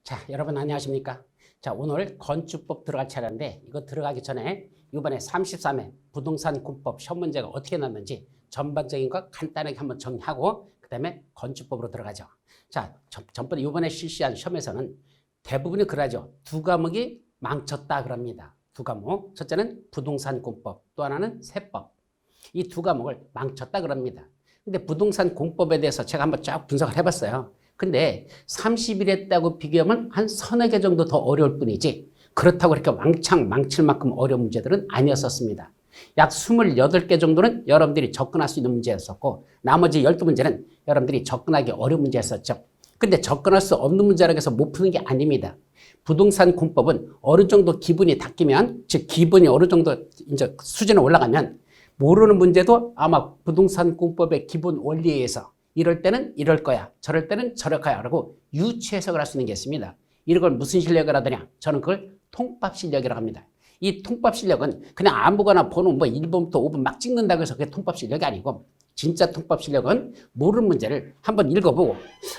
자, 여러분 안녕하십니까? 자, 오늘 건축법 들어갈 차례인데 이거 들어가기 전에 이번에 33회 부동산 군법 시험 문제가 어떻게 났는지 전반적인 거 간단하게 한번 정리하고 그 다음에 건축법으로 들어가죠. 자, 전번에 이번에 실시한 시험에서는 대부분이 그러죠. 두 과목이 망쳤다 그럽니다. 두 과목. 첫째는 부동산 군법, 또 하나는 세법. 이 두 과목을 망쳤다 그럽니다. 근데 부동산 공법에 대해서 제가 한번 쫙 분석을 해봤어요. 근데 30일 했다고 비교하면 한 서너 개 정도 더 어려울 뿐이지 그렇다고 이렇게 왕창 망칠 만큼 어려운 문제들은 아니었었습니다. 약 28개 정도는 여러분들이 접근할 수 있는 문제였었고 나머지 12문제는 여러분들이 접근하기 어려운 문제였었죠. 근데 접근할 수 없는 문제라고 해서 못 푸는 게 아닙니다. 부동산 공법은 어느 정도 기분이 닦이면, 즉 기분이 어느 정도 이제 수준에 올라가면 모르는 문제도 아마 부동산 공법의 기본 원리에 의해서 이럴 때는 이럴 거야, 저럴 때는 저럴 거야 라고 유추 해석을 할 수 있는 게 있습니다. 이걸 무슨 실력을 하더냐? 저는 그걸 통밥 실력이라고 합니다. 이 통밥 실력은 그냥 아무거나 번호 1번부터 5번 막 찍는다고 해서 그게 통밥 실력이 아니고 진짜 통밥 실력은 모르는 문제를 한번 읽어보고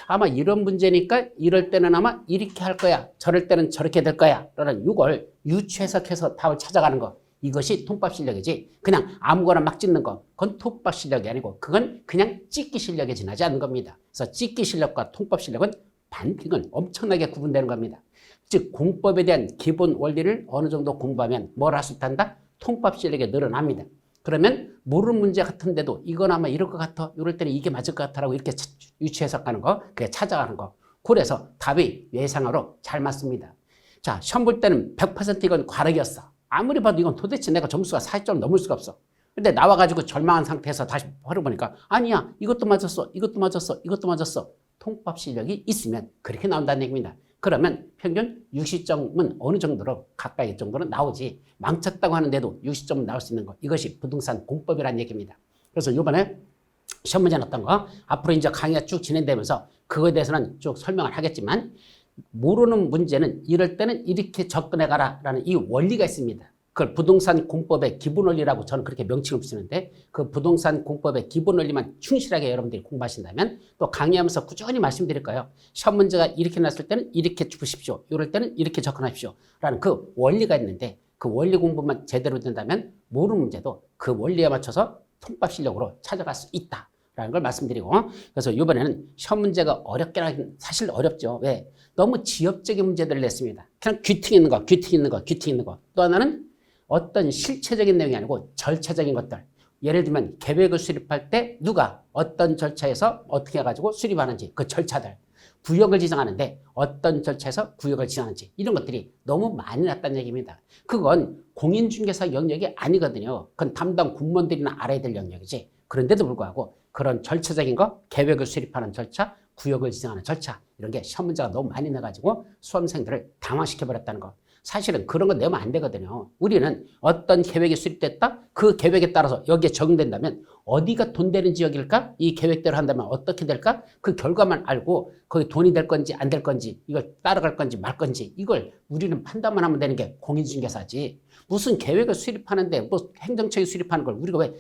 아마 이런 문제니까 이럴 때는 아마 이렇게 할 거야, 저럴 때는 저렇게 될 거야 라는 이걸 유추 해석해서 답을 찾아가는 거, 이것이 통밥 실력이지 그냥 아무거나 막 찍는 거, 그건 통밥 실력이 아니고 그건 그냥 찍기 실력에 지나지 않는 겁니다. 그래서 찍기 실력과 통밥 실력은 반드시 엄청나게 구분되는 겁니다. 즉 공법에 대한 기본 원리를 어느 정도 공부하면 뭘 할 수 있단다? 통밥 실력이 늘어납니다. 그러면 모르는 문제 같은데도 이건 아마 이럴 것 같아, 이럴 때는 이게 맞을 것 같아라고 이렇게 유추 해석하는 거, 그게 찾아가는 거, 그래서 답이 예상으로 잘 맞습니다. 자, 시험 볼 때는 100% 이건 과락이었어. 아무리 봐도 이건 도대체 내가 점수가 40점 넘을 수가 없어. 근데 나와가지고 절망한 상태에서 다시 벌어보니까 아니야, 이것도 맞았어, 이것도 맞았어, 이것도 맞았어. 통밥 실력이 있으면 그렇게 나온다는 얘기입니다. 그러면 평균 60점은 어느 정도로 가까이 정도는 나오지, 망쳤다고 하는데도 60점은 나올 수 있는 거, 이것이 부동산 공법이라는 얘기입니다. 그래서 이번에 시험 문제 났던 거 앞으로 이제 강의가 쭉 진행되면서 그거에 대해서는 쭉 설명을 하겠지만 모르는 문제는 이럴 때는 이렇게 접근해 가라 라는 이 원리가 있습니다. 그걸 부동산 공법의 기본 원리라고 저는 그렇게 명칭을 붙이는데 그 부동산 공법의 기본 원리만 충실하게 여러분들이 공부하신다면 또 강의하면서 꾸준히 말씀드릴 거예요. 시험 문제가 이렇게 났을 때는 이렇게 보십시오, 이럴 때는 이렇게 접근하십시오 라는 그 원리가 있는데 그 원리 공부만 제대로 된다면 모르는 문제도 그 원리에 맞춰서 통밥 실력으로 찾아갈 수 있다 라는 걸 말씀드리고, 그래서 이번에는 시험 문제가 어렵긴 하긴 사실 어렵죠. 왜? 너무 지엽적인 문제들을 냈습니다. 그냥 귀퉁이 있는 거, 귀퉁이 있는 거, 귀퉁이 있는 거. 또 하나는 어떤 실체적인 내용이 아니고 절차적인 것들. 예를 들면 계획을 수립할 때 누가 어떤 절차에서 어떻게 해가지고 수립하는지 그 절차들. 구역을 지정하는데 어떤 절차에서 구역을 지정하는지 이런 것들이 너무 많이 났다는 얘기입니다. 그건 공인중개사 영역이 아니거든요. 그건 담당 공무원들이나 알아야 될 영역이지. 그런데도 불구하고 그런 절차적인 거, 계획을 수립하는 절차, 구역을 지정하는 절차, 이런 게 시험 문제가 너무 많이 나가지고 수험생들을 당황시켜버렸다는 거. 사실은 그런 거 내면 안 되거든요. 우리는 어떤 계획이 수립됐다? 그 계획에 따라서 여기에 적용된다면 어디가 돈 되는 지역일까? 이 계획대로 한다면 어떻게 될까? 그 결과만 알고 거기 돈이 될 건지 안 될 건지, 이걸 따라갈 건지 말 건지, 이걸 우리는 판단만 하면 되는 게 공인중개사지. 무슨 계획을 수립하는데 뭐 행정처에 수립하는 걸 우리가 왜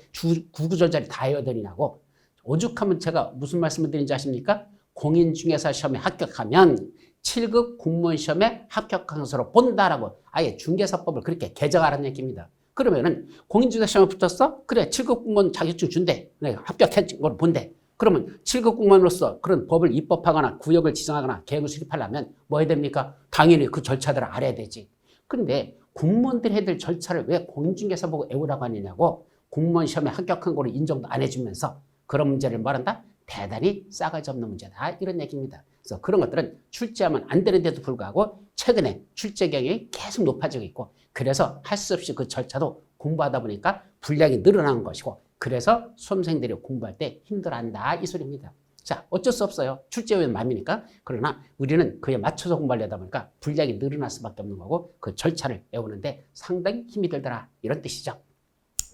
구구절절히 다 해야 되냐고. 오죽하면 제가 무슨 말씀을 드리는지 아십니까? 공인중개사 시험에 합격하면 7급 공무원 시험에 합격한 것으로 본다라고 아예 중개사법을 그렇게 개정하라는 얘기입니다. 그러면은 공인중개사 시험에 붙었어? 그래, 7급 공무원 자격증 준대. 그래, 합격한 걸 본대. 그러면 7급 공무원으로서 그런 법을 입법하거나 구역을 지정하거나 계획을 수립하려면 뭐 해야 됩니까? 당연히 그 절차들을 알아야 되지. 그런데 공무원들이 해야 될 절차를 왜 공인중개사 보고 외우라고 하느냐고. 공무원 시험에 합격한 거로 인정도 안 해주면서 그런 문제를 말한다? 대단히 싸가지 없는 문제다, 이런 얘기입니다. 그래서 그런 것들은 출제하면 안 되는데도 불구하고 최근에 출제 경향이 계속 높아지고 있고, 그래서 할 수 없이 그 절차도 공부하다 보니까 분량이 늘어나는 것이고, 그래서 수험생들이 공부할 때 힘들어한다, 이 소리입니다. 자, 어쩔 수 없어요. 출제위원 맘이니까. 그러나 우리는 그에 맞춰서 공부하려다 보니까 분량이 늘어날 수밖에 없는 거고, 그 절차를 외우는데 상당히 힘이 들더라, 이런 뜻이죠.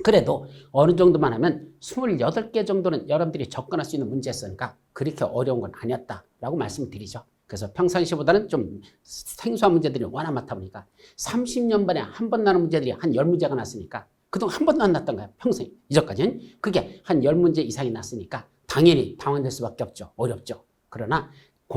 그래도 어느 정도만 하면 28개 정도는 여러분들이 접근할 수 있는 문제였으니까 그렇게 어려운 건 아니었다라고 말씀을 드리죠. 그래서 평상시보다는 좀 생소한 문제들이 워낙 많다 보니까 30년 만에 한 번 나는 문제들이 한 10문제가 났으니까, 그동안 한 번도 안 났던 거야, 평생. 이전까지는. 그게 한 10문제 이상이 났으니까 당연히 당황될 수밖에 없죠. 어렵죠. 그러나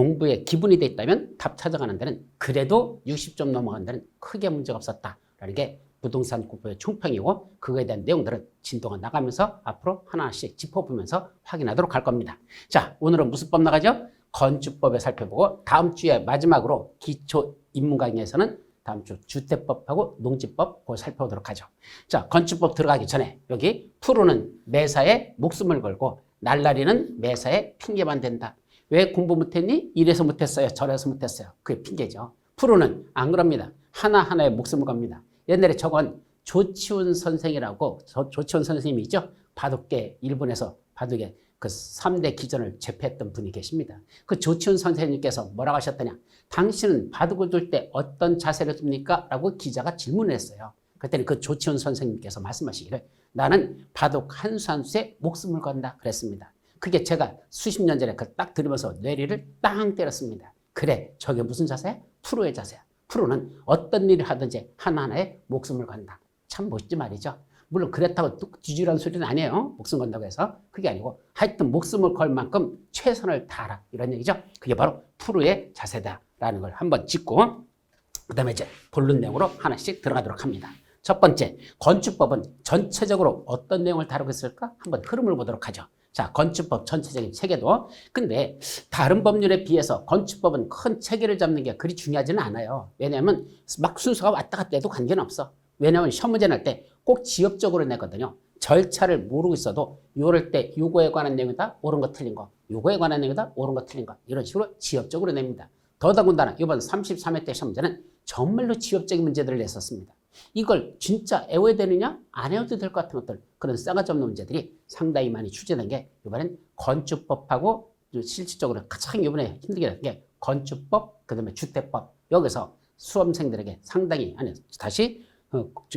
공부에 기본이 돼 있다면 답 찾아가는 데는 그래도 60점 넘어가는 데는 크게 문제가 없었다라는 게 부동산 공부의 총평이고 그거에 대한 내용들은 진도가 나가면서 앞으로 하나씩 짚어보면서 확인하도록 할 겁니다. 자, 오늘은 무슨 법 나가죠? 건축법에 살펴보고 다음 주에 마지막으로 기초 입문 강의에서는 다음 주 주택법하고 농지법 그걸 살펴보도록 하죠. 자, 건축법 들어가기 전에 여기 프로는 매사에 목숨을 걸고 날라리는 매사에 핑계만 된다. 왜 공부 못했니? 이래서 못했어요. 저래서 못했어요. 그게 핑계죠. 프로는 안 그럽니다. 하나하나에 목숨을 겁니다. 옛날에 저건 조치훈 선생이라고 조치훈 선생님이 있죠. 바둑계 일본에서 바둑의 그 3대 기전을 제패했던 분이 계십니다. 그 조치훈 선생님께서 뭐라고 하셨더냐. 당신은 바둑을 둘 때 어떤 자세를 둡니까? 라고 기자가 질문을 했어요. 그때는 그 조치훈 선생님께서 말씀하시기를 나는 바둑 한 수 한 수에 목숨을 건다 그랬습니다. 그게 제가 수십 년 전에 그 딱 들으면서 뇌리를 땅 때렸습니다. 그래, 저게 무슨 자세야? 프로의 자세야. 프로는 어떤 일을 하든지 하나하나에 목숨을 건다. 참 멋지 말이죠. 물론 그렇다고 뒤지라는 소리는 아니에요. 목숨 건다고 해서. 그게 아니고 하여튼 목숨을 걸 만큼 최선을 다하라. 이런 얘기죠. 그게 바로 프로의 자세다라는 걸 한번 짚고 그 다음에 이제 본론 내용으로 하나씩 들어가도록 합니다. 첫 번째, 건축법은 전체적으로 어떤 내용을 다루고 있을까? 한번 흐름을 보도록 하죠. 자, 건축법 전체적인 체계도. 근데 다른 법률에 비해서 건축법은 큰 체계를 잡는 게 그리 중요하지는 않아요. 왜냐하면 막 순서가 왔다 갔다 해도 관계는 없어. 왜냐하면 시험 문제 낼 때 꼭 지엽적으로 내거든요. 절차를 모르고 있어도 요럴 때 요거에 관한 내용이다. 옳은 거 틀린 거. 요거에 관한 내용이다. 옳은 거 틀린 거. 이런 식으로 지엽적으로 냅니다. 더더군다나 이번 33회 때 시험 문제는 정말로 지엽적인 문제들을 냈었습니다. 이걸 진짜 외워야 되느냐? 안 외워도 될 것 같은 것들, 그런 싸가지 없는 문제들이 상당히 많이 출제된 게 이번엔 건축법하고 실질적으로 가장 이번에 힘들게 된 게 건축법, 그 다음에 주택법. 여기서 수험생들에게 상당히, 아니 다시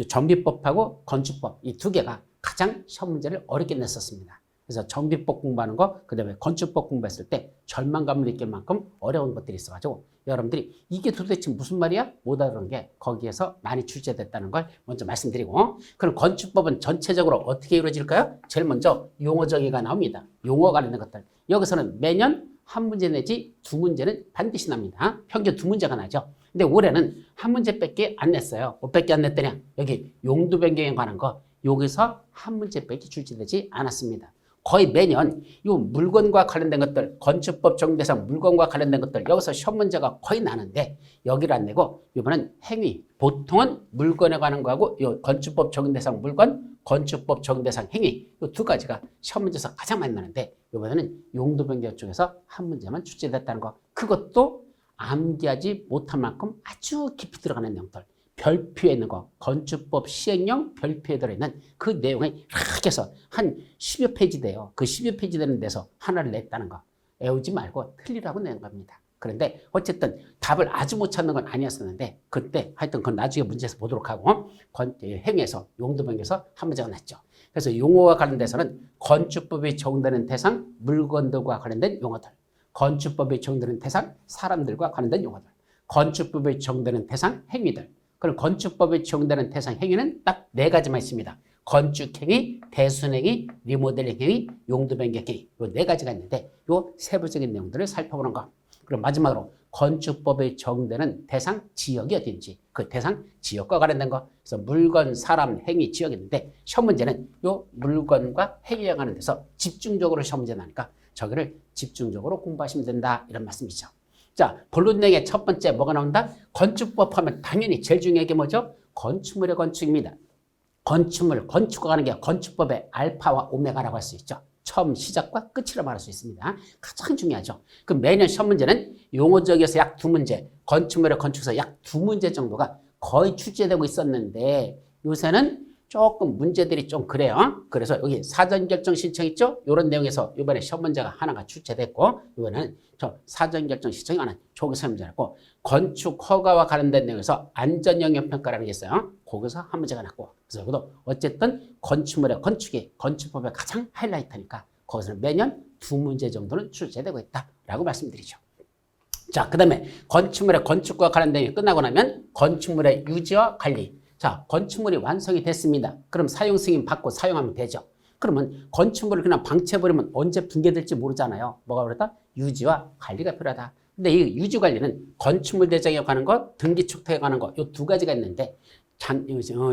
정비법하고 건축법 이 두 개가 가장 시험 문제를 어렵게 냈었습니다. 그래서 정비법 공부하는 거, 그 다음에 건축법 공부했을 때 절망감을 느낄 만큼 어려운 것들이 있어가지고 여러분들이 이게 도대체 무슨 말이야? 못 알아듣는 게 거기에서 많이 출제됐다는 걸 먼저 말씀드리고, 그럼 건축법은 전체적으로 어떻게 이루어질까요? 제일 먼저 용어 정의가 나옵니다. 용어 관련된 것들. 여기서는 매년 한 문제 내지 두 문제는 반드시 납니다. 평균 두 문제가 나죠. 근데 올해는 한 문제밖에 안 냈어요. 뭐밖에 안 냈더냐? 여기 용도 변경에 관한 거 여기서 한 문제밖에 출제되지 않았습니다. 거의 매년 이 물건과 관련된 것들, 건축법 적용대상 물건과 관련된 것들 여기서 시험 문제가 거의 나는데 여기를 안 내고 이번엔 행위, 보통은 물건에 관한 거하고 이 건축법 적용대상 물건, 건축법 적용대상 행위 이 두 가지가 시험 문제에서 가장 많이 나는데 이번에는 용도 변경 쪽에서 한 문제만 출제됐다는 거. 그것도 암기하지 못한 만큼 아주 깊이 들어가는 내용들. 별표에 있는 거, 건축법 시행령 별표에 들어있는 그 내용이 이렇게 해서 한 10여 페이지 돼요. 그 10여 페이지 되는 데서 하나를 냈다는 거. 애우지 말고 틀리라고 낸 겁니다. 그런데 어쨌든 답을 아주 못 찾는 건 아니었었는데 그때 하여튼 그건 나중에 문제에서 보도록 하고 행위에서 용도 변경에서 한 문제가 났죠. 그래서 용어와 관련돼서는 건축법이 적용되는 대상, 물건들과 관련된 용어들. 건축법이 적용되는 대상, 사람들과 관련된 용어들. 건축법이 적용되는 대상, 행위들. 그럼 건축법에 적용되는 대상 행위는 딱 네 가지만 있습니다. 건축행위, 대순행위, 리모델링 행위, 용도 변경 행위. 이 네 가지가 있는데 이 세부적인 내용들을 살펴보는 거. 그럼 마지막으로 건축법에 적용되는 대상 지역이 어딘지 그 대상 지역과 관련된 거. 그래서 물건, 사람, 행위, 지역이 있는데 시험 문제는 이 물건과 행위에 관한 데서 집중적으로 시험 문제 나니까 저기를 집중적으로 공부하시면 된다 이런 말씀이죠. 자, 본론 내용의 첫 번째 뭐가 나온다? 건축법 하면 당연히 제일 중요한 게 뭐죠? 건축물의 건축입니다. 건축물, 건축과 가는 게 건축법의 알파와 오메가라고 할 수 있죠. 처음 시작과 끝이라고 말할 수 있습니다. 가장 중요하죠. 그럼 매년 시험 문제는 용어적에서 약 두 문제, 건축물의 건축에서 약 두 문제 정도가 거의 출제되고 있었는데 요새는 조금 문제들이 좀 그래요. 그래서 여기 사전결정 신청 있죠? 이런 내용에서 이번에 시험 문제가 하나가 출제됐고 이번에는 저 사전결정 신청이 하나 조기 시험 문제였고 건축 허가와 관련된 내용에서 안전영역평가라는 게 있어요. 거기서 한 문제가 났고 그래서 여기도 어쨌든 건축물의 건축이 건축법의 가장 하이라이트니까 거기서는 매년 두 문제 정도는 출제되고 있다라고 말씀드리죠. 자, 그 다음에 건축물의 건축과 관련된 게 끝나고 나면 건축물의 유지와 관리. 자, 건축물이 완성이 됐습니다. 그럼 사용 승인 받고 사용하면 되죠. 그러면 건축물을 그냥 방치해버리면 언제 붕괴될지 모르잖아요. 뭐가 그렇다? 유지와 관리가 필요하다. 근데 이 유지관리는 건축물 대장에 관한 것, 등기 축탁에 관한 것, 요 두 가지가 있는데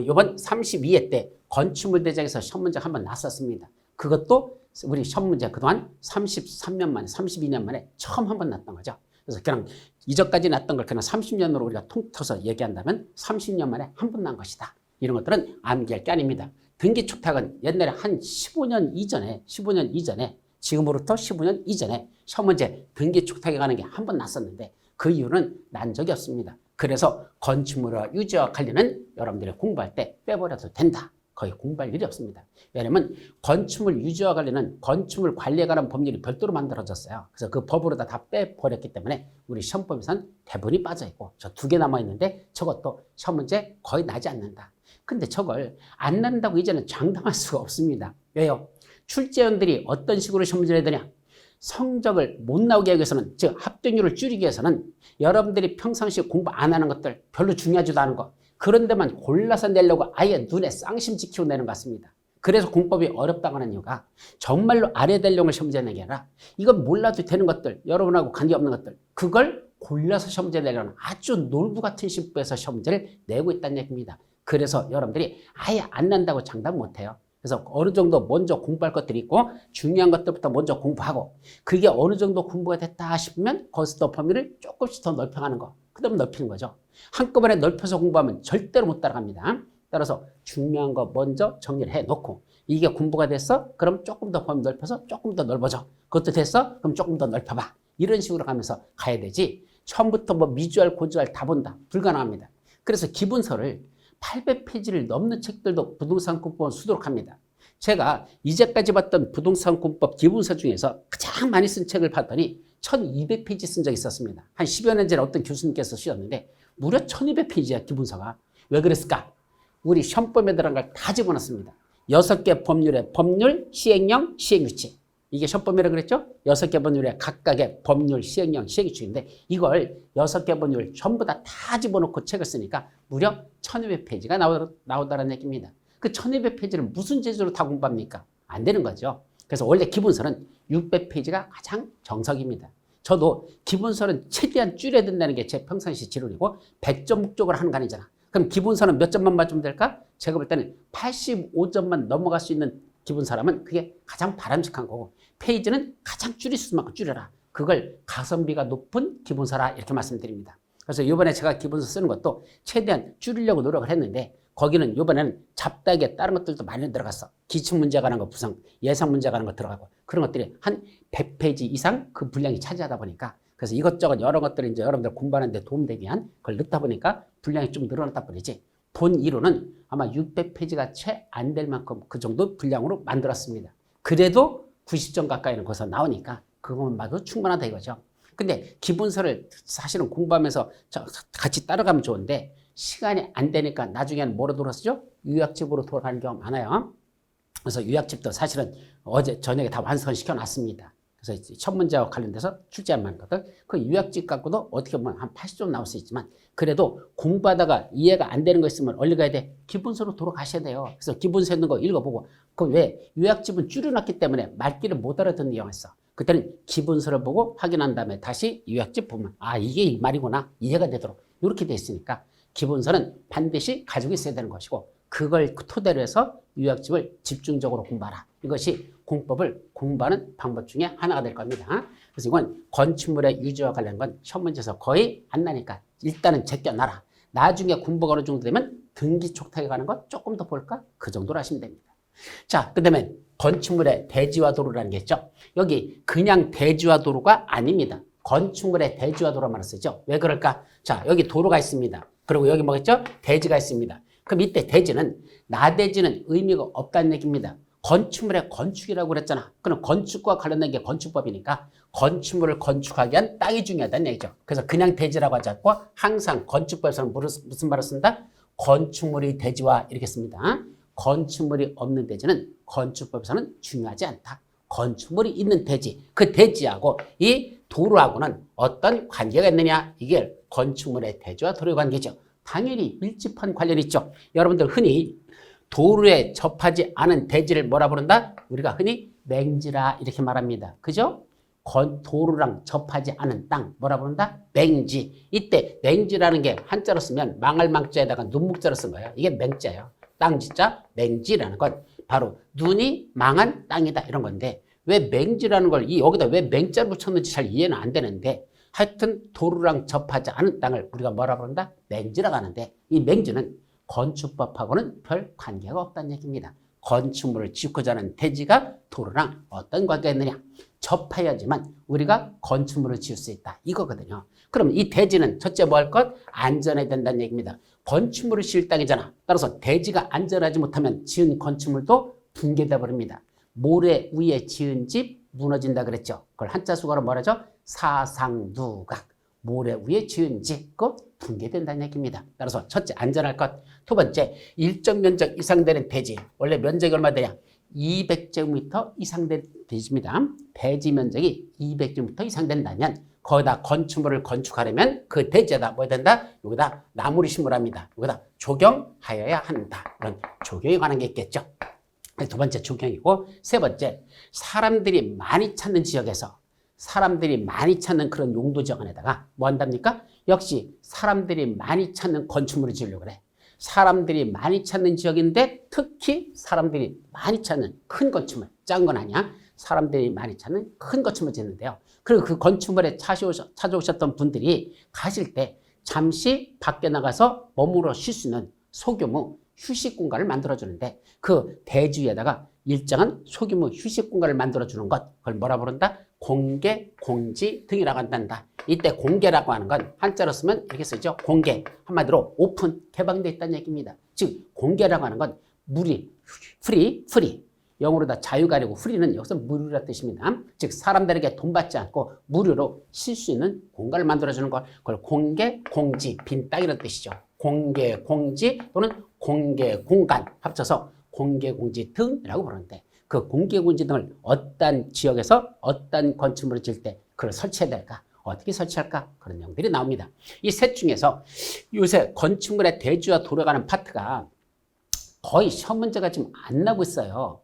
이번 32회 때 건축물 대장에서 시험 문제가 한번 났었습니다. 그것도 우리 시험 문제 그동안 33년 만에, 32년 만에 처음 한번 났던 거죠. 그래서 그냥 이전까지 났던 걸 그냥 30년으로 우리가 통틀어서 얘기한다면 30년 만에 한 번 난 것이다. 이런 것들은 암기할 게 아닙니다. 등기 축탁은 옛날에 한 15년 이전에 지금으로부터 15년 이전에 시험 문제 등기 축탁에 관한 게 한 번 났었는데 그 이유는 난 적이 없습니다. 그래서 건축물과 유지와 관리는 여러분들이 공부할 때 빼버려도 된다. 거의 공부할 일이 없습니다. 왜냐하면 건축물 유지와 관리는 건축물 관리에 관한 법률이 별도로 만들어졌어요. 그래서 그 법으로 다 빼버렸기 때문에 우리 시험법에서는 대부분이 빠져있고 저 2개 남아있는데 저것도 시험 문제 거의 나지 않는다. 근데 저걸 안 난다고 이제는 장담할 수가 없습니다. 왜요? 출제원들이 어떤 식으로 시험 문제를 해야 되냐? 성적을 못 나오게 하기 위해서는, 즉 합격률을 줄이기 위해서는 여러분들이 평상시에 공부 안 하는 것들, 별로 중요하지도 않은 거, 그런 데만 골라서 내려고 아예 눈에 쌍심 지키고 내는 것 같습니다. 그래서 공법이 어렵다고 하는 이유가 정말로 알아야 될 내용을 시험 문제 내는 게 아니라 이건 몰라도 되는 것들, 여러분하고 관계없는 것들, 그걸 골라서 시험 문제 내려는 아주 놀부 같은 심부에서 시험 문제를 내고 있다는 얘기입니다. 그래서 여러분들이 아예 안 난다고 장담 못해요. 그래서 어느 정도 먼저 공부할 것들이 있고 중요한 것들부터 먼저 공부하고 그게 어느 정도 공부가 됐다 싶으면 거기서 또 범위를 조금씩 더 넓혀가는 거. 그 다음에 넓히는 거죠. 한꺼번에 넓혀서 공부하면 절대로 못 따라갑니다. 따라서 중요한 거 먼저 정리를 해놓고 이게 공부가 됐어? 그럼 조금 더 범위 넓혀서 조금 더 넓어져. 그것도 됐어? 그럼 조금 더 넓혀봐. 이런 식으로 가면서 가야 되지. 처음부터 뭐 미주알, 고주알 다 본다. 불가능합니다. 그래서 기본서를 800페이지를 넘는 책들도 부동산공법은 수두룩합니다. 제가 이제까지 봤던 부동산공법 기본서 중에서 가장 많이 쓴 책을 봤더니 1200페이지 쓴 적이 있었습니다. 한 10여 년 전에 어떤 교수님께서 쓰셨는데 무려 1200페이지야 기본서가. 왜 그랬을까? 우리 시험법에 들어간 걸 다 집어넣습니다. 6개 법률의 법률, 시행령, 시행규칙. 이게 시험법이라고 그랬죠? 6개 법률의 각각의 법률, 시행령, 시행규칙인데 이걸 6개 법률 전부 다 집어넣고 책을 쓰니까 무려 1200페이지가 나오다는 얘기입니다. 그 1200페이지를 무슨 재주로 다 공부합니까? 안 되는 거죠. 그래서 원래 기본서는 600페이지가 가장 정석입니다. 저도 기본서는 최대한 줄여야 된다는 게 제 평상시 지론이고 100점 목적으로 하는 거 아니잖아. 그럼 기본서는 몇 점만 맞으면 될까? 제가 볼 때는 85점만 넘어갈 수 있는 기본서라면 그게 가장 바람직한 거고 페이지는 가장 줄일 수 있는 만큼 줄여라. 그걸 가성비가 높은 기본서라 이렇게 말씀드립니다. 그래서 이번에 제가 기본서 쓰는 것도 최대한 줄이려고 노력을 했는데 거기는 이번에는 잡다하게 다른 것들도 많이 들어갔어. 기출문제 관한 거 부상, 예상 문제 관한 거 들어가고 그런 것들이 한 100페이지 이상 그 분량이 차지하다 보니까 그래서 이것저것 여러 것들이 이제 여러분들 공부하는 데 도움되기 위한 걸 넣다 보니까 분량이 좀 늘어났다 뿐이지 본 이론은 아마 600페이지가 채 안 될 만큼 그 정도 분량으로 만들었습니다. 그래도 90점 가까이는 거기서 나오니까 그것만 봐도 충분하다 이거죠. 근데 기본서를 사실은 공부하면서 같이 따라가면 좋은데 시간이 안 되니까 나중에는 뭐로 돌아서죠? 요약집으로 돌아가는 경우가 많아요. 그래서 요약집도 사실은 어제 저녁에 다 완성을 시켜놨습니다. 그래서 첫 문제와 관련돼서 출제한 것들 그 요약집 갖고도 어떻게 보면 한 80점 나올 수 있지만 그래도 공부하다가 이해가 안 되는 거 있으면 얼른 가야 돼. 기본서로 돌아가셔야 돼요. 그래서 기본서 있는 거 읽어보고 그 왜 요약집은 줄여놨기 때문에 말귀를 못 알아듣는 경우가 있어. 그때는 기본서를 보고 확인한 다음에 다시 요약집 보면 아 이게 이 말이구나 이해가 되도록 이렇게 돼 있으니까 기본서는 반드시 가지고 있어야 되는 것이고 그걸 토대로 해서 요약집을 집중적으로 공부하라. 이것이 공법을 공부하는 방법 중에 하나가 될 겁니다. 그래서 이건 건축물의 유지와 관련된 건 시험 문제에서 거의 안 나니까 일단은 제껴놔라. 나중에 공부가 어느 정도 되면 등기 촉탁에 관한 것 조금 더 볼까? 그 정도로 하시면 됩니다. 자, 그 다음에 건축물의 대지와 도로라는 게 있죠. 여기 그냥 대지와 도로가 아닙니다. 건축물의 대지와 도로만 쓰죠. 왜 그럴까? 자, 여기 도로가 있습니다. 그리고 여기 뭐겠죠? 대지가 있습니다. 그럼 이때 대지는 나대지는 의미가 없다는 얘기입니다. 건축물의 건축이라고 그랬잖아. 그럼 건축과 관련된 게 건축법이니까 건축물을 건축하기 위한 땅이 중요하다는 얘기죠. 그래서 그냥 대지라고 하지 않고 항상 건축법에서는 무슨 말을 쓴다? 건축물의 대지와 이렇게 씁니다. 건축물이 없는 대지는 건축법에서는 중요하지 않다. 건축물이 있는 대지, 그 대지하고 이 도로하고는 어떤 관계가 있느냐? 이게 건축물의 대지와 도로의 관계죠. 당연히 밀접한 관련이 있죠. 여러분들 흔히 도로에 접하지 않은 대지를 뭐라 부른다? 우리가 흔히 맹지라 이렇게 말합니다. 그죠? 도로랑 접하지 않은 땅 뭐라 부른다? 맹지. 이때 맹지라는 게 한자로 쓰면 망할 망자에다가 눈목자로 쓴 거예요. 이게 맹자예요. 땅 진짜 맹지라는 건 바로 눈이 망한 땅이다 이런 건데 왜 맹지라는 걸 여기다 왜 맹자를 붙였는지 잘 이해는 안 되는데 하여튼 도로랑 접하지 않은 땅을 우리가 뭐라 부른다? 맹지라고 하는데 이 맹지는 건축법하고는 별 관계가 없다는 얘기입니다. 건축물을 짓고자 하는 대지가 도로랑 어떤 관계가 있느냐? 접해야지만 우리가 건축물을 지을 수 있다. 이거거든요. 그럼 이 대지는 첫째 뭐 할 것? 안전해야 된다는 얘기입니다. 건축물을 지을 땅이잖아. 따라서 대지가 안전하지 못하면 지은 건축물도 붕괴돼 버립니다. 모래 위에 지은 집 무너진다 그랬죠. 그걸 한자 수거로 뭐라죠? 사상누각. 모래 위에 지은 집, 그 붕괴된다는 얘기입니다. 따라서 첫째 안전할 것. 두 번째 일정 면적 이상 되는 대지. 원래 면적이 얼마 돼야? 200제곱미터 이상 된 대지입니다. 대지 면적이 200제곱미터 이상 된다면 거기다 건축물을 건축하려면 그 대지에다 뭐 해야 된다? 여기다 나무를 심으랍니다. 여기다 조경하여야 한다. 이런 조경에 관한 게 있겠죠. 두 번째 조경이고 세 번째 사람들이 많이 찾는 지역에서 사람들이 많이 찾는 그런 용도 지역 안에다가 뭐 한답니까? 역시 사람들이 많이 찾는 건축물을 지으려고 그래. 사람들이 많이 찾는 지역인데 특히 사람들이 많이 찾는 큰 건축물, 작은 건 아니야. 사람들이 많이 찾는 큰 건축물을 짓는데요. 그리고 그 건축물에 찾아오셨던 분들이 가실 때 잠시 밖에 나가서 머무러 쉴 수 있는 소규모 휴식 공간을 만들어주는데 그 대지에다가 일정한 소규모 휴식 공간을 만들어주는 것, 그걸 뭐라 부른다? 공개, 공지 등이라고 한단다. 이때 공개라고 하는 건 한자로 쓰면 이렇게 쓰죠. 공개, 한마디로 오픈, 개방되어 있다는 얘기입니다. 즉 공개라고 하는 건 무리, 프리. 영어로 다 자유가 아니고 프리는 여기서 무료라는 뜻입니다. 즉 사람들에게 돈 받지 않고 무료로 쉴 수 있는 공간을 만들어주는 걸 그걸 공개, 공지, 빈 땅이라는 뜻이죠. 공개, 공지 또는 공개, 공간 합쳐서 공개, 공지 등이라고 부르는데 그 공개, 공지 등을 어떤 지역에서 어떤 건축물을 지을 때 그걸 설치해야 될까? 어떻게 설치할까? 그런 내용들이 나옵니다. 이 셋 중에서 요새 건축물의 대지와 돌아가는 파트가 거의 시험 문제가 지금 안 나고 있어요.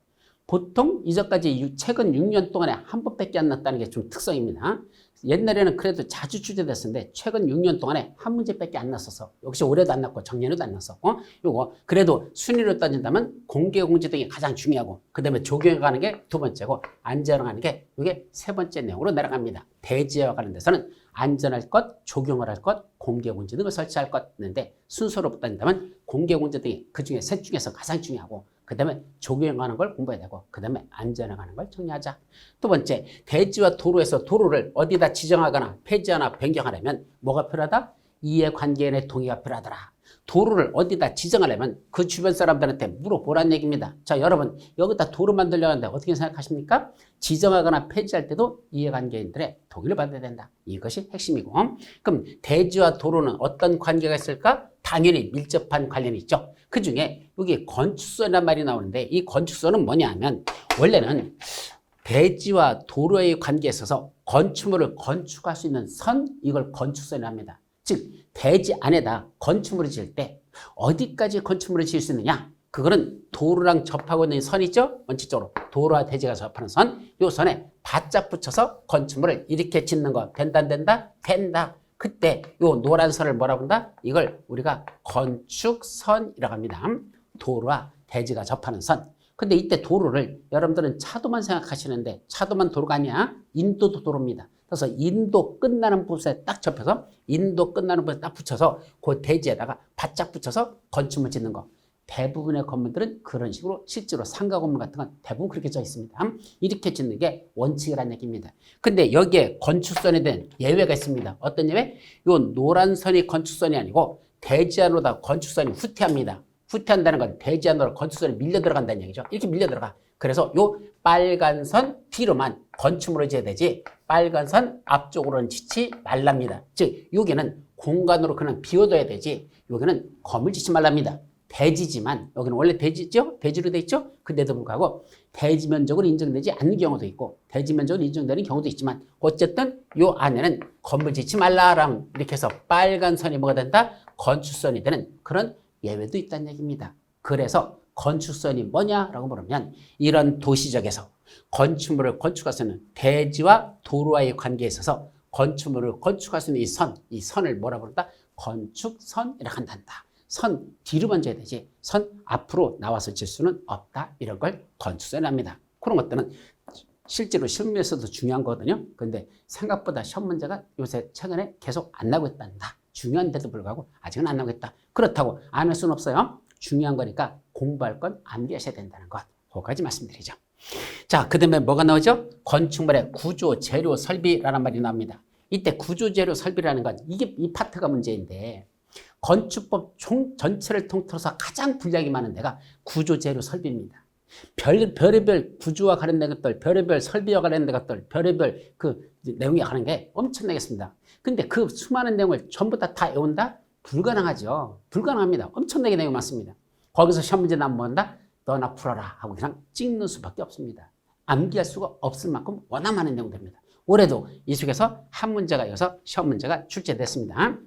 보통 이전까지 최근 6년 동안에 한 번밖에 안 났다는 게 좀 특성입니다. 옛날에는 그래도 자주 출제됐었는데 최근 6년 동안에 한 문제밖에 안 났어서 역시 올해도 안 났고 작년에도 안 났었고 요거 그래도 순위로 따진다면 공개 공지 등이 가장 중요하고 그 다음에 조경에 가는 게 두 번째고 안전에 가는 게 이게 세 번째 내용으로 내려갑니다. 대지와 관련돼서는 안전할 것, 조경을 할 것, 공개 공지 등을 설치할 것 있는데 순서로 따진다면 공개 공지 등이 그중에 셋 중에서 가장 중요하고 그 다음에 조경에 관한 걸 공부해야 되고 그 다음에 안전에 관한 걸 정리하자. 두 번째 대지와 도로에서 도로를 어디다 지정하거나 폐지하거나 변경하려면 뭐가 필요하다? 이해관계인의 동의가 필요하더라. 도로를 어디다 지정하려면 그 주변 사람들한테 물어보라는 얘기입니다. 자, 여러분 여기다 도로 만들려고 하는데 어떻게 생각하십니까? 지정하거나 폐지할 때도 이해관계인들의 동의를 받아야 된다. 이것이 핵심이고 그럼 대지와 도로는 어떤 관계가 있을까? 당연히 밀접한 관련이 있죠. 그중에 여기 건축선이라는 말이 나오는데 이 건축선은 뭐냐 하면 원래는 대지와 도로의 관계에 있어서 건축물을 건축할 수 있는 선, 이걸 건축선이라고 합니다. 즉 대지 안에다 건축물을 지을 때 어디까지 건축물을 지을 수 있느냐? 그거는 도로랑 접하고 있는 선이죠. 원칙적으로 도로와 대지가 접하는 선, 이 선에 바짝 붙여서 건축물을 이렇게 짓는 거 된다 안 된다? 된다. 그때 요 노란 선을 뭐라 본다? 이걸 우리가 건축선이라고 합니다. 도로와 대지가 접하는 선. 근데 이때 도로를 여러분들은 차도만 생각하시는데 차도만 도로가 아니야. 인도도 도로입니다. 그래서 인도 끝나는 곳에 딱 접혀서 인도 끝나는 곳에 딱 붙여서 그 대지에다가 바짝 붙여서 건축물 짓는 거. 대부분의 건물들은 그런 식으로 실제로 상가 건물 같은 건 대부분 그렇게 져 있습니다. 이렇게 짓는 게 원칙이라는 얘기입니다. 근데 여기에 건축선에 대한 예외가 있습니다. 어떤 예외? 요 노란 선이 건축선이 아니고 대지 안으로다 건축선이 후퇴합니다. 후퇴한다는 건 대지 안으로 건축선이 밀려 들어간다는 얘기죠. 이렇게 밀려 들어가. 그래서 요 빨간 선 뒤로만 건축물을 지어야 되지 빨간 선 앞쪽으로는 짓지 말랍니다. 즉 여기는 공간으로 그냥 비워둬야 되지 여기는 건물 짓지 말랍니다. 대지지만 여기는 원래 대지죠? 대지로 돼 있죠? 근데도 불구하고 대지 면적으로 인정되지 않는 경우도 있고 대지 면적으로 인정되는 경우도 있지만 어쨌든 요 안에는 건물 짓지 말라라는 이렇게 해서 빨간 선이 뭐가 된다? 건축선이 되는 그런 예외도 있다는 얘기입니다. 그래서 건축선이 뭐냐라고 물으면 이런 도시적에서 건축물을 건축할 수 있는 대지와 도로와의 관계에 있어서 건축물을 건축할 수 있는 이 선을 뭐라 부른다? 건축선이라고 한단다. 선 뒤로만 져야 되지 선 앞으로 나와서 질 수는 없다. 이런 걸 건축선이랍니다. 그런 것들은 실제로 실무에서도 중요한 거거든요. 그런데 생각보다 시험 문제가 요새 최근에 계속 안 나고 있단다. 중요한데도 불구하고 아직은 안 나고 있다. 그렇다고 안 할 수는 없어요. 중요한 거니까 공부할 건 암기하셔야 된다는 것. 그거까지 말씀드리죠. 자, 그 다음에 뭐가 나오죠? 건축물의 구조, 재료, 설비라는 말이 나옵니다. 이때 구조, 재료, 설비라는 건 이게 이 파트가 문제인데 건축법 전체를 통틀어서 가장 분량이 많은 데가 구조, 재료, 설비입니다. 별의별 구조와 관련된 것들, 별의별 설비와 관련된 것들, 별의별 그 내용이 가는 게 엄청나겠습니다. 근데 그 수많은 내용을 전부 다 외운다? 불가능하죠. 불가능합니다. 엄청나게 내용이 많습니다. 거기서 시험 문제 나면 뭐한다? 너나 풀어라 하고 그냥 찍는 수밖에 없습니다. 암기할 수가 없을 만큼 워낙 많은 내용들입니다. 올해도 이 속에서 한 문제가 이어서 시험 문제가 출제됐습니다.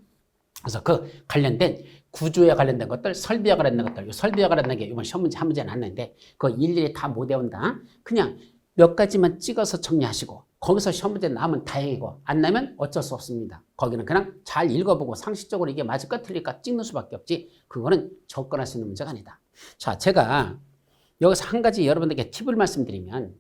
그래서 그 관련된 구조에 관련된 것들, 설비와 관련된 것들, 설비와 관련된 게 이번 시험 문제 한 문제 났는데 그거 일일이 다 못 외운다. 그냥 몇 가지만 찍어서 정리하시고 거기서 시험 문제 나오면 다행이고 안 나면 어쩔 수 없습니다. 거기는 그냥 잘 읽어보고 상식적으로 이게 맞을까 틀릴까 찍는 수밖에 없지 그거는 접근할 수 있는 문제가 아니다. 자, 제가 여기서 한 가지 여러분들께 팁을 말씀드리면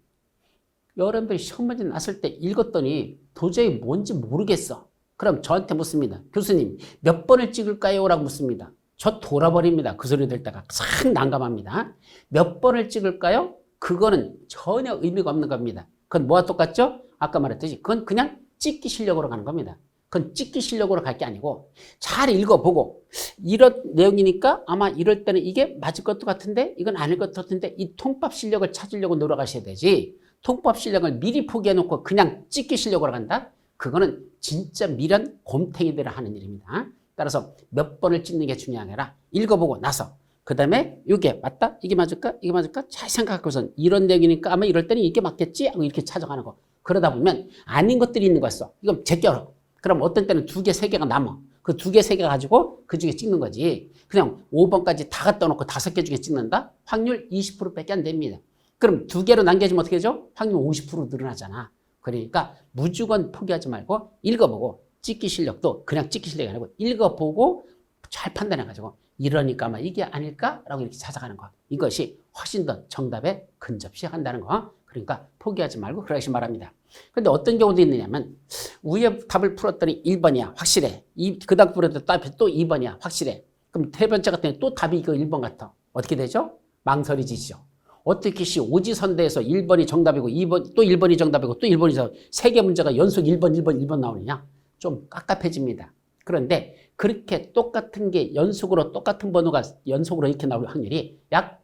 여러분들이 시험 문제 났을 때 읽었더니 도저히 뭔지 모르겠어. 그럼 저한테 묻습니다. 교수님 몇 번을 찍을까요? 라고 묻습니다. 저 돌아버립니다. 그 소리 들 때가 참 난감합니다. 몇 번을 찍을까요? 그거는 전혀 의미가 없는 겁니다. 그건 뭐와 똑같죠? 아까 말했듯이 그건 그냥 찍기 실력으로 가는 겁니다. 그건 찍기 실력으로 갈 게 아니고 잘 읽어보고 이런 내용이니까 아마 이럴 때는 이게 맞을 것도 같은데 이건 아닐 것 같은데 이 통밥 실력을 찾으려고 노력하셔야 되지 통밥 실력을 미리 포기해놓고 그냥 찍기 실력으로 간다? 그거는 진짜 미련 곰탱이들이 하는 일입니다. 따라서 몇 번을 찍는 게 중요한 게 아니라 읽어보고 나서 그 다음에 이게 맞다? 이게 맞을까? 이게 맞을까? 잘 생각하고선 이런 내용이니까 아마 이럴 때는 이게 맞겠지? 하고 이렇게 찾아가는 거. 그러다 보면 아닌 것들이 있는 거였어. 이건 제껴라. 그럼 어떤 때는 2개, 3개가 남아. 그 2개, 3개 가지고 그 중에 찍는 거지. 그냥 5번까지 다 갖다 놓고 5개 중에 찍는다? 확률 20%밖에 안 됩니다. 그럼 2개로 남겨주면 어떻게 되죠? 확률 50% 늘어나잖아. 그러니까 무조건 포기하지 말고 읽어보고 찍기 실력도 그냥 찍기 실력이 아니고 읽어보고 잘 판단해가지고 이러니까 아마 이게 아닐까라고 이렇게 찾아가는 거. 이것이 훨씬 더 정답에 근접시 한다는 거. 그러니까 포기하지 말고 그러시 말합니다. 그런데 어떤 경우도 있느냐면 위에 답을 풀었더니 1번이야 확실해. 그 다음 풀었더니 답이 또 2번이야 확실해. 그럼 세 번째 같은 또 답이 이거 1번 같아. 어떻게 되죠? 망설이지죠. 어떻게 오지선대에서 1번이 정답이고 2번 또 1번이 정답이고 또 1번이 정답 3개 문제가 연속 1번 1번 1번 나오느냐? 좀 깝깝해집니다. 그런데 그렇게 똑같은 게 연속으로 똑같은 번호가 연속으로 이렇게 나올 확률이 약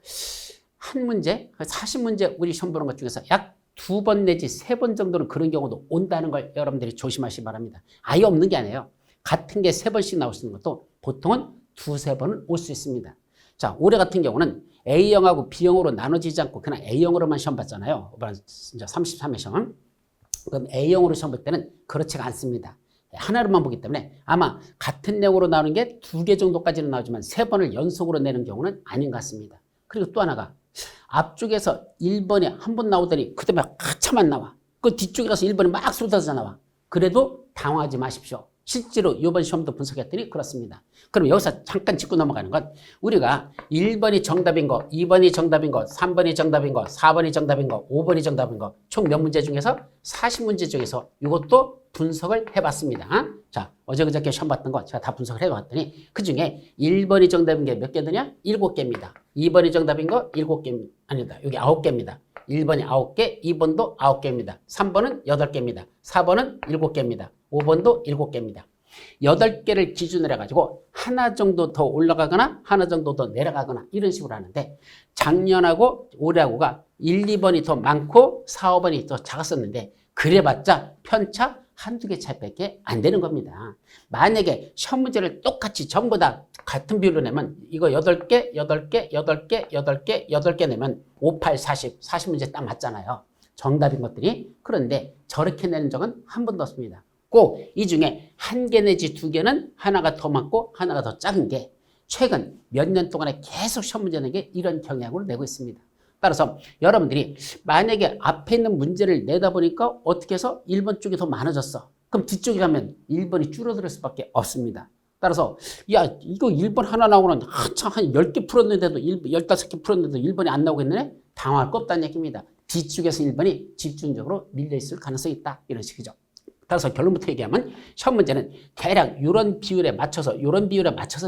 한 문제, 40문제 우리 시험 보는 것 중에서 약 2번 내지 3번 정도는 그런 경우도 온다는 걸 여러분들이 조심하시기 바랍니다. 아예 없는 게 아니에요. 같은 게 3번씩 나올 수 있는 것도 보통은 2-3번은 올 수 있습니다. 자, 올해 같은 경우는 A형하고 B형으로 나눠지지 않고 그냥 A형으로만 시험 봤잖아요. 이제 33회 시험. 그럼 A형으로 시험 볼 때는 그렇지가 않습니다. 하나로만 보기 때문에 아마 같은 내용으로 나오는 게 2개 정도까지는 나오지만 3번을 연속으로 내는 경우는 아닌 것 같습니다. 그리고 또 하나가 앞쪽에서 1번이 한 번 나오더니 그 다음에 한참 안 나와. 그 뒤쪽에 가서 1번이 막 쏟아져 나와. 그래도 당황하지 마십시오. 실제로 이번 시험도 분석했더니 그렇습니다. 그럼 여기서 잠깐 짚고 넘어가는 건 우리가 1번이 정답인 거, 2번이 정답인 거, 3번이 정답인 거, 4번이 정답인 거, 5번이 정답인 거 총 몇 문제 중에서 40문제 중에서 이것도 분석을 해봤습니다. 자, 어제 그저께 시험 봤던 거 제가 다 분석을 해봤더니 그중에 1번이 정답인 게 몇 개더냐? 7개입니다. 2번이 정답인 거 7개, 아니다. 여기 9개입니다. 1번이 9개, 2번도 9개입니다. 3번은 8개입니다. 4번은 7개입니다. 5번도 7개입니다. 8개를 기준으로 해가지고 하나 정도 더 올라가거나 하나 정도 더 내려가거나 이런 식으로 하는데 작년하고 올해하고가 1, 2번이 더 많고 4, 5번이 더 작았었는데 그래봤자 편차 한두 개 차이밖에 안 되는 겁니다. 만약에 시험 문제를 똑같이 전부 다 같은 비율로 내면 이거 8개, 8개, 8개, 8개, 8개 내면 5, 8, 40, 40문제 딱 맞잖아요. 정답인 것들이. 그런데 저렇게 내는 적은 한 번도 없습니다. 꼭 이 중에 1개 내지 2개는 하나가 더 많고 하나가 더 작은 게 최근 몇 년 동안에 계속 시험 문제 내는 게 이런 경향으로 내고 있습니다. 따라서 여러분들이 만약에 앞에 있는 문제를 내다보니까 어떻게 해서 1번 쪽이 더 많아졌어. 그럼 뒤쪽에 가면 1번이 줄어들 수밖에 없습니다. 따라서 야 이거 1번 하나 나오는 한참 한 10개 풀었는데도 15개 풀었는데도 1번이 안 나오겠네? 당황할 거 없다는 얘기입니다. 뒤쪽에서 1번이 집중적으로 밀려있을 가능성이 있다. 이런 식이죠. 따라서 결론부터 얘기하면 시험 문제는 대략 이런 비율에 맞춰서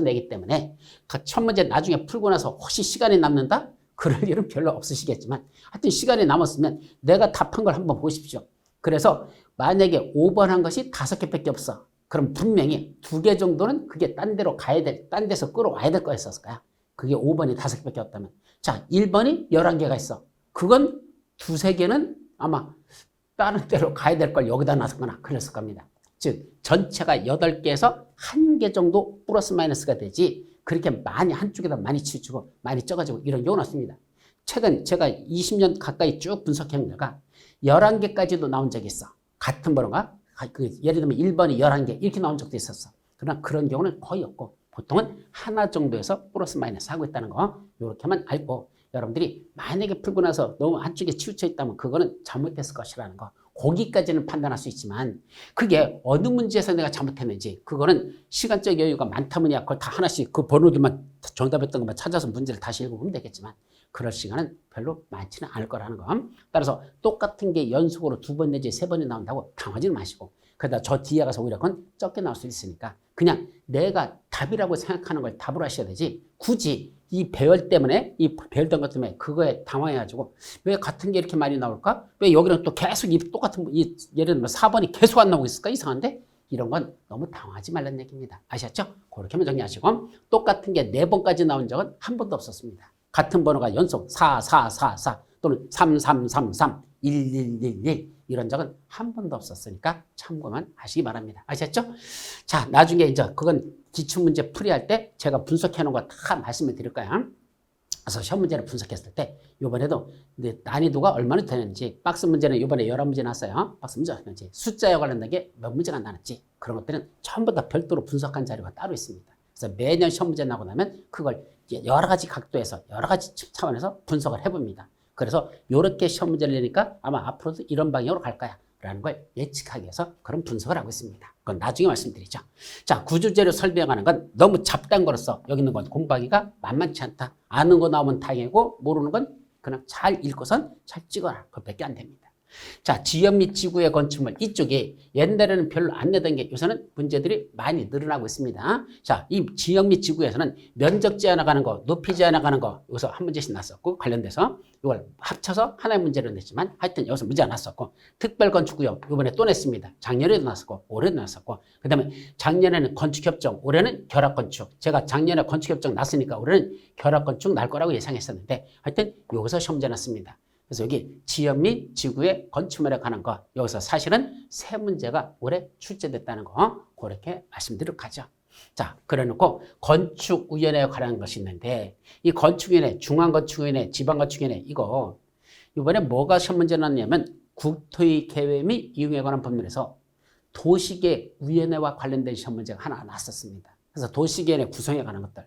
내기 때문에 첫 문제 나중에 풀고 나서 혹시 시간이 남는다? 그럴 일은 별로 없으시겠지만 하여튼 시간이 남았으면 내가 답한 걸 한번 보십시오. 그래서 만약에 5번 한 것이 5개밖에 없어. 그럼 분명히 2개 정도는 그게 딴 데서 끌어와야 될 거였을 거야. 그게 5번이 5개밖에 없다면. 자, 1번이 11개가 있어. 그건 2-3개는 아마 다른 데로 가야 될 걸 여기다 놨거나 그랬을 겁니다. 즉 전체가 8개에서 1개 정도 플러스 마이너스가 되지 그렇게 많이 한쪽에다 많이 치우치고 많이 쪄가지고 이런 경우는 없습니다. 최근 제가 20년 가까이 쭉 분석해 본 결과 11개까지도 나온 적이 있어. 같은 번호가 예를 들면 1번이 11개 이렇게 나온 적도 있었어. 그러나 그런 경우는 거의 없고 보통은 하나 정도에서 플러스 마이너스 하고 있다는 거 이렇게만 알고 여러분들이 만약에 풀고 나서 너무 한쪽에 치우쳐 있다면 그거는 잘못됐을 것이라는 거. 거기까지는 판단할 수 있지만 그게 어느 문제에서 내가 잘못했는지 그거는 시간적 여유가 많다면야 그걸 다 하나씩 그 번호들만 정답했던 것만 찾아서 문제를 다시 읽어보면 되겠지만 그럴 시간은 별로 많지는 않을 거라는 거. 따라서 똑같은 게 연속으로 2번 내지 3번이 나온다고 당하지는 마시고 그러다 저 뒤에 가서 오히려 그건 적게 나올 수 있으니까 그냥 내가 답이라고 생각하는 걸 답으로 하셔야 되지 굳이 이 배열 때문에 이 배열된 것 때문에 그거에 당황해가지고 왜 같은 게 이렇게 많이 나올까? 왜 여기는 또 계속 이 똑같은 예를 들면 4번이 계속 안 나오고 있을까? 이상한데? 이런 건 너무 당황하지 말라는 얘기입니다. 아셨죠? 그렇게만 정리하시고 똑같은 게 4번까지 나온 적은 한 번도 없었습니다. 같은 번호가 연속 4, 4, 4, 4 또는 3, 3, 3, 3, 1, 1, 1, 1 이런 적은 한 번도 없었으니까 참고만 하시기 바랍니다. 아셨죠? 자, 나중에 이제 그건 기출문제 풀이할 때 제가 분석해 놓은 거 다 말씀을 드릴 거예요. 그래서 시험 문제를 분석했을 때 이번에도 난이도가 얼마나 되는지 박스 문제는 이번에 11문제 나왔어요. 박스 문제 어떻게 숫자에 관련된 게 몇 문제가 나는지 그런 것들은 전부 다 별도로 분석한 자료가 따로 있습니다. 그래서 매년 시험 문제 나고 나면 그걸 여러 가지 각도에서 여러 가지 차원에서 분석을 해봅니다. 그래서 이렇게 시험 문제를 내니까 아마 앞으로도 이런 방향으로 갈 거야 라는 걸 예측하기 위해서 그런 분석을 하고 있습니다. 그건 나중에 말씀드리죠. 자, 구조재료 설명하는 건 너무 잡다한 거로서 여기 있는 건 공부하기가 만만치 않다. 아는 거 나오면 다행이고 모르는 건 그냥 잘 읽고선 잘 찍어라. 그것밖에 안 됩니다. 자, 지역 및 지구의 건축물 이쪽에 옛날에는 별로 안 내던 게 요새는 문제들이 많이 늘어나고 있습니다. 자, 이 지역 및 지구에서는 면적 제한하는 거, 높이 제한하는 거 여기서 한 문제씩 났었고 관련돼서 이걸 합쳐서 하나의 문제로 냈지만 하여튼 여기서 문제가 났었고 특별건축구역 이번에 또 냈습니다. 작년에도 났었고 올해도 났었고 그 다음에 작년에는 건축협정 올해는 결합건축 제가 작년에 건축협정 났으니까 올해는 결합건축 날 거라고 예상했었는데 하여튼 여기서 시험 문제 났습니다. 그래서 여기 지역 및 지구의 건축물에 관한 거 여기서 사실은 3문제가 올해 출제됐다는 거 그렇게 말씀드리도록 하죠. 자, 그래놓고 건축위원회에 관한 것이 있는데 이 건축위원회, 중앙건축위원회, 지방건축위원회 이거 이번에 뭐가 시험 문제 났냐면 국토의 계획 및 이용에 관한 법률에서 도시계획위원회와 관련된 시험 문제가 하나 났었습니다. 그래서 도시계획위원회 구성에 관한 것들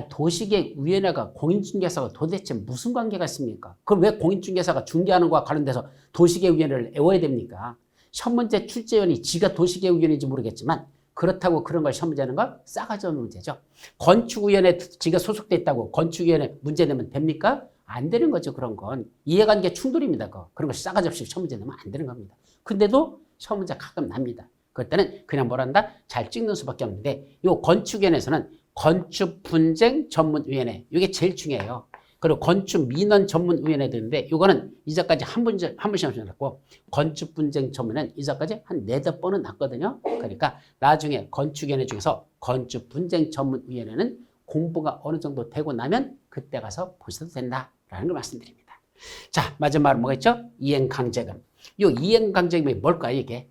도시계획위원회가 공인중개사가 도대체 무슨 관계가 있습니까? 그럼 왜 공인중개사가 중개하는 것과 관련돼서 도시계획위원회를 외워야 됩니까? 시험 문제 출제위원이 지가 도시계획위원회인지 모르겠지만 그렇다고 그런 걸 시험 문제하는 건 싸가지 없는 문제죠. 건축위원회 지가 소속돼 있다고 건축위원회 문제 내면 됩니까? 안 되는 거죠. 그런 건 이해관계 충돌입니다. 그런 거 싸가지 없이 시험 문제 내면 안 되는 겁니다. 근데도 시험 문제 가끔 납니다. 그럴 때는 그냥 뭐란다? 잘 찍는 수밖에 없는데 이 건축위원회에서는 건축분쟁전문위원회 이게 제일 중요해요. 그리고 건축민원전문위원회도 있는데 이거는 이제까지 한 번씩 났고 건축분쟁전문은 이제까지 한 4-5번은 났거든요. 그러니까 나중에 건축위원회 중에서 건축분쟁전문위원회는 공부가 어느 정도 되고 나면 그때 가서 보셔도 된다라는 걸 말씀드립니다. 자, 마지막으로 뭐가 있죠? 이행강제금. 이 이행강제금이 뭘까요? 이게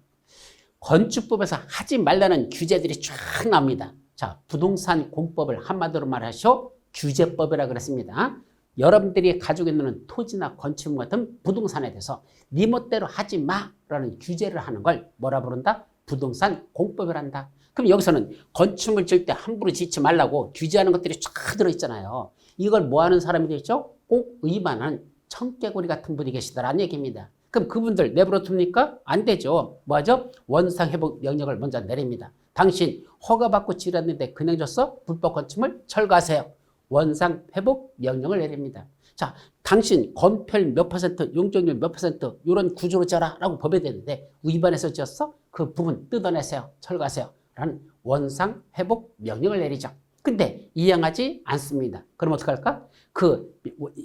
건축법에서 하지 말라는 규제들이 쫙 나옵니다. 자, 부동산 공법을 한마디로 말하시오 규제법이라고 그랬습니다. 여러분들이 가지고 있는 토지나 건축물 같은 부동산에 대해서 네 멋대로 하지 마라는 규제를 하는 걸 뭐라 부른다? 부동산 공법이란다. 그럼 여기서는 건축물 지을 때 함부로 짓지 말라고 규제하는 것들이 쫙 들어있잖아요. 이걸 뭐 하는 사람이 되죠? 꼭 위반하는 청개구리 같은 분이 계시더라는 얘기입니다. 그럼 그분들 내버려 둡니까? 안 되죠. 뭐하죠? 원상회복 명령을 먼저 내립니다. 당신 허가받고 지렸는데 그냥 줬어? 불법 건축물 철거하세요. 원상회복 명령을 내립니다. 자, 당신 건폐율 몇 퍼센트, 용적률 몇 퍼센트 이런 구조로 지어라 라고 법에 되는데 위반해서 지었어? 그 부분 뜯어내세요. 철거하세요. 라는 원상회복 명령을 내리죠. 근데 이행하지 않습니다. 그럼 어떡할까? 그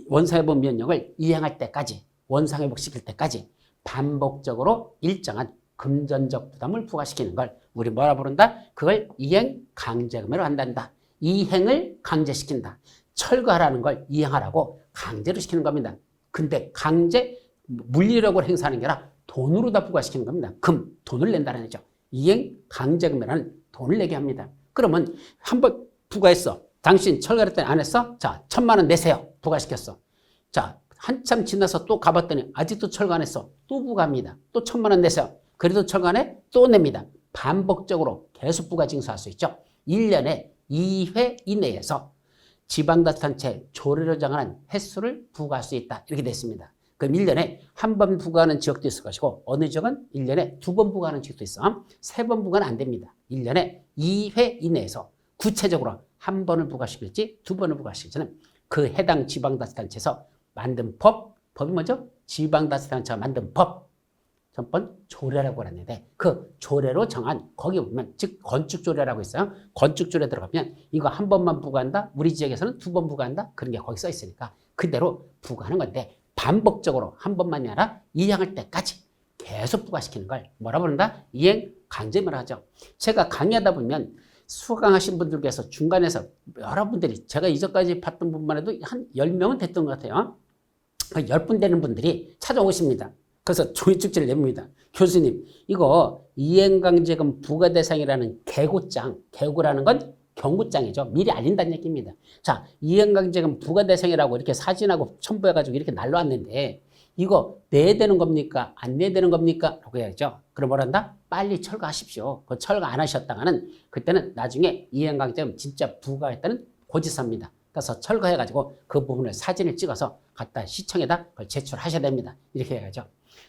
원상회복 명령을 이행할 때까지, 원상회복시킬 때까지 반복적으로 일정한 금전적 부담을 부과시키는 걸 우리 뭐라 부른다? 그걸 이행 강제금으로 한단다. 이행을 강제시킨다. 철거하라는 걸 이행하라고 강제로 시키는 겁니다. 근데 강제 물리력으로 행사하는 게 아니라 돈으로 다 부과시키는 겁니다. 돈을 낸다는 거죠. 이행 강제금이라는 돈을 내게 합니다. 그러면 한번 부과했어. 당신 철거했더니 안 했어? 자, 1,000만 원 내세요. 부과시켰어. 자, 한참 지나서 또 가봤더니 아직도 철거 안 했어. 또 부과합니다. 또 1,000만 원 내세요. 그래도 철거 안 해? 또 냅니다. 반복적으로 계속 부과 징수할 수 있죠. 1년에 2회 이내에서 지방자치단체 조례로 정하는 횟수를 부과할 수 있다. 이렇게 되어 있습니다. 그럼 1년에 한 번 부과하는 지역도 있을 것이고 어느 지역은 1년에 2번 부과하는 지역도 있어. 3번 부과는 안 됩니다. 1년에 2회 이내에서 구체적으로 한 번을 부과시킬지 2번을 부과시킬지는 그 해당 지방자치단체에서 만든 법이 뭐죠? 지방자치단체가 만든 법, 전번 조례라고 하는데 그 조례로 정한 거기 보면 즉 건축조례라고 있어요. 건축조례 들어가면 이거 한 번만 부과한다. 우리 지역에서는 2번 부과한다. 그런 게 거기 써 있으니까 그대로 부과하는 건데 반복적으로 한 번만이 아니라 이행할 때까지 계속 부과시키는 걸 뭐라 부른다? 이행 강제를 하죠. 제가 강의하다 보면 수강하신 분들께서 중간에서 여러분들이 제가 이전까지 봤던 분만 해도 한 10명은 됐던 것 같아요. 10분 되는 분들이 찾아오십니다. 그래서 종이축지를 냅니다. 교수님, 이거 이행강제금 부과 대상이라는 개고라는 건 경고장이죠. 미리 알린다는 얘기입니다. 자, 이행강제금 부과 대상이라고 이렇게 사진하고 첨부해가지고 이렇게 날라왔는데 이거 내야 되는 겁니까? 안 내야 되는 겁니까? 라고 해야죠. 그럼 뭐란다? 빨리 철거하십시오. 그 철거 안 하셨다가는 그때는 나중에 이행강제금 진짜 부과했다는 고지서입니다. 그래서 철거해가지고 그 부분을 사진을 찍어서 갖다 시청에다 그걸 제출하셔야 됩니다. 이렇게 해야죠.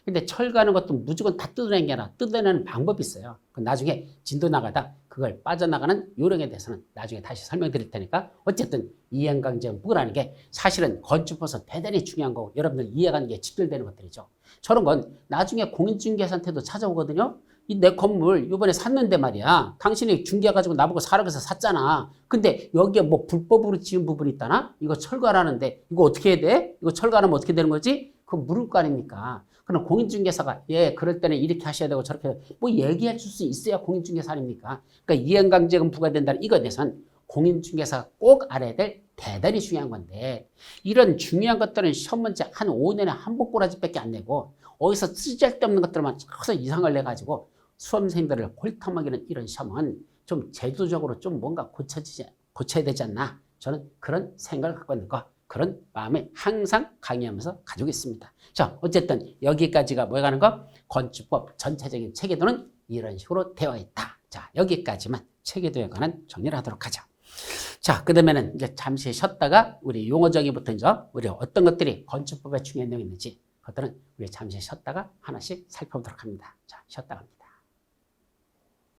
근데 철거하는 것도 무조건 다 뜯어내는 게 아니라 뜯어내는 방법이 있어요. 나중에 진도 나가다 그걸 빠져나가는 요령에 대해서는 나중에 다시 설명드릴 테니까 어쨌든 이행강제금 부과라는 게 사실은 건축법에서 대단히 중요한 거고 여러분들 이해가는 게 직결되는 것들이죠. 저런 건 나중에 공인중개사한테도 찾아오거든요. 내 건물 이번에 샀는데 말이야. 당신이 중개해가지고 나보고 사라고 해서 샀잖아. 근데 여기에 뭐 불법으로 지은 부분이 있다나? 이거 철거하라는데 이거 어떻게 해야 돼? 이거 철거 안 하면 어떻게 되는 거지? 그거 물을 거 아닙니까? 그럼 공인중개사가 예 그럴 때는 이렇게 하셔야 되고 저렇게 뭐 얘기해 줄 수 있어야 공인중개사 아닙니까? 그러니까 이행강제금 부과된다는 이거에 대해서는 공인중개사가 꼭 알아야 될 대단히 중요한 건데 이런 중요한 것들은 시험 문제 한 5년에 한 번 꼬라지밖에 안 내고 어디서 쓰잘데없는 것들만 계속 이상을 내가지고 수험생들을 홀터먹이는 이런 시험은 좀 제도적으로 좀 뭔가 고쳐야 되지 않나 저는 그런 생각을 갖고 있는 거 그런 마음에 항상 강의하면서 가지고 있습니다. 자, 어쨌든 여기까지가 뭐에 가는 거? 건축법 전체적인 체계도는 이런 식으로 되어 있다. 자, 여기까지만 체계도에 관한 정리를 하도록 하죠. 자, 그 다음에는 이제 잠시 쉬었다가 우리 용어정의부터 이제 우리 어떤 것들이 건축법에 중요한 내용이 있는지 그것들은 우리 잠시 쉬었다가 하나씩 살펴보도록 합니다. 자, 쉬었다 갑니다.